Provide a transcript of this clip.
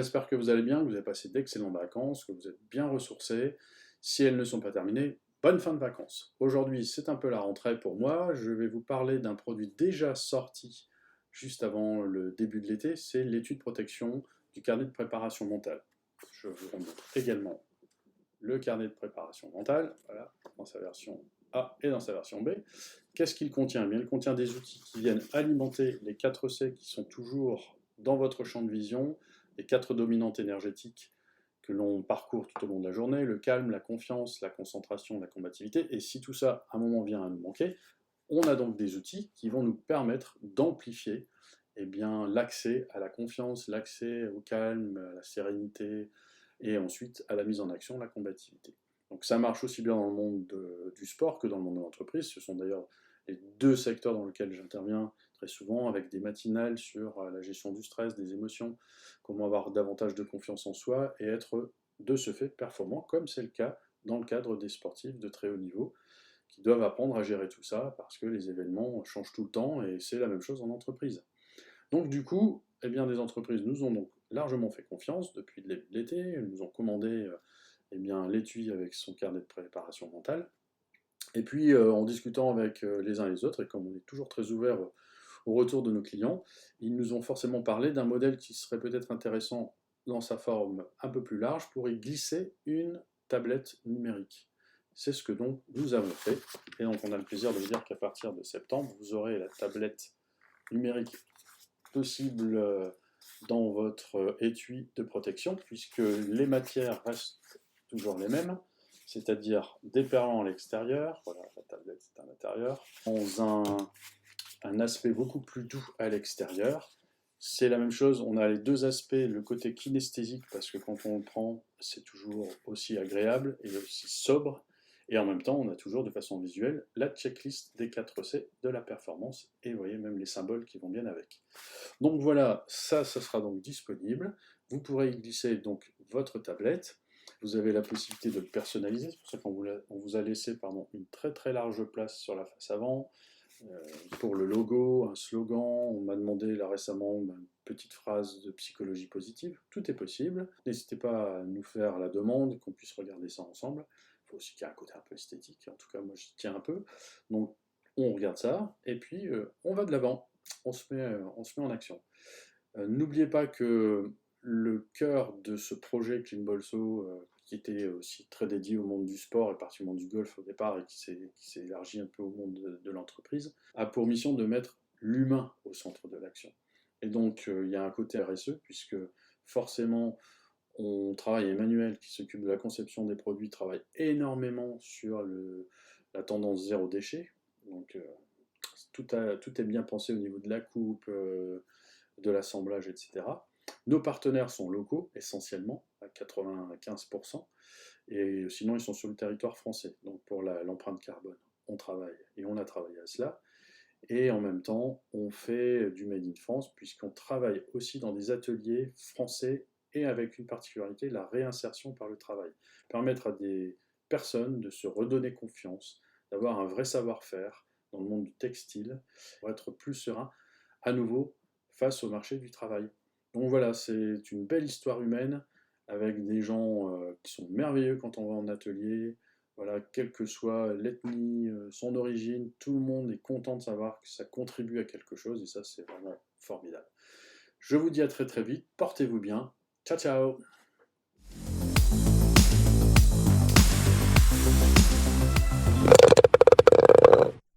j'espère que vous allez bien, que vous avez passé d'excellentes vacances, que vous êtes bien ressourcés. Si elles ne sont pas terminées, bonne fin de vacances. Aujourd'hui, c'est un peu la rentrée pour moi. Je vais vous parler d'un produit déjà sorti juste avant le début de l'été, c'est l'étui de protection du carnet de préparation mentale. Je vous remontre également le carnet de préparation mentale, voilà, dans sa version A et dans sa version B. Qu'est-ce qu'il contient? Eh bien, il contient des outils qui viennent alimenter les 4 C qui sont toujours dans votre champ de vision, les 4 dominantes énergétiques que l'on parcourt tout au long de la journée, le calme, la confiance, la concentration, la combativité, et si tout ça, à un moment vient à nous manquer, on a donc des outils qui vont nous permettre d'amplifier eh bien, l'accès à la confiance, l'accès au calme, à la sérénité, et ensuite à la mise en action, la combativité. Donc ça marche aussi bien dans le monde du sport que dans le monde de l'entreprise. Ce sont d'ailleurs les deux secteurs dans lesquels j'interviens très souvent, avec des matinales sur la gestion du stress, des émotions, comment avoir davantage de confiance en soi et être de ce fait performant, comme c'est le cas dans le cadre des sportifs de très haut niveau, qui doivent apprendre à gérer tout ça, parce que les événements changent tout le temps, et c'est la même chose en entreprise. Donc du coup, eh bien, des entreprises nous ont donc largement fait confiance depuis le début de l'été, elles nous ont commandé eh bien, l'étui avec son carnet de préparation mentale. Et puis en discutant avec les uns et les autres, et comme on est toujours très ouvert au retour de nos clients, ils nous ont forcément parlé d'un modèle qui serait peut-être intéressant dans sa forme un peu plus large pour y glisser une tablette numérique. C'est ce que donc nous avons fait, et donc on a le plaisir de vous dire qu'à partir de septembre, vous aurez la tablette numérique possible dans votre étui de protection, puisque les matières restent toujours les mêmes, c'est-à-dire des perlants à l'extérieur, voilà, la tablette c'est à l'intérieur, dans un aspect beaucoup plus doux à l'extérieur. C'est la même chose, on a les deux aspects, le côté kinesthésique, parce que quand on le prend, c'est toujours aussi agréable et aussi sobre, et en même temps, on a toujours de façon visuelle la checklist des 4 C de la performance, et vous voyez même les symboles qui vont bien avec. Donc voilà, ça sera donc disponible. Vous pourrez y glisser donc votre tablette. Vous avez la possibilité de le personnaliser, c'est pour ça qu'on vous a laissé une très très large place sur la face avant. Pour le logo, un slogan, on m'a demandé là récemment une petite phrase de psychologie positive. Tout est possible. N'hésitez pas à nous faire la demande, qu'on puisse regarder ça ensemble. Il faut aussi qu'il y ait un côté un peu esthétique, en tout cas moi j'y tiens un peu. Donc on regarde ça, et puis on va de l'avant, on se met en action. N'oubliez pas que le cœur de ce projet Clean Bolso, qui était aussi très dédié au monde du sport et particulièrement du golf au départ, et qui s'est élargi un peu au monde de l'entreprise, a pour mission de mettre l'humain au centre de l'action. Et donc il y a un côté RSE, puisque forcément on travaille, Emmanuel qui s'occupe de la conception des produits travaille énormément sur la tendance zéro déchet. Donc tout est bien pensé au niveau de la coupe, de l'assemblage, etc. Nos partenaires sont locaux, essentiellement, à 95%, et sinon ils sont sur le territoire français. Donc pour l'empreinte carbone, on travaille, et on a travaillé à cela. Et en même temps, on fait du Made in France, puisqu'on travaille aussi dans des ateliers français, et avec une particularité, la réinsertion par le travail. Permettre à des personnes de se redonner confiance, d'avoir un vrai savoir-faire dans le monde du textile, pour être plus serein à nouveau face au marché du travail. Donc voilà, c'est une belle histoire humaine, avec des gens qui sont merveilleux quand on va en atelier. Voilà, quelle que soit l'ethnie, son origine, tout le monde est content de savoir que ça contribue à quelque chose, et ça c'est vraiment formidable. Je vous dis à très très vite, portez-vous bien, ciao ciao!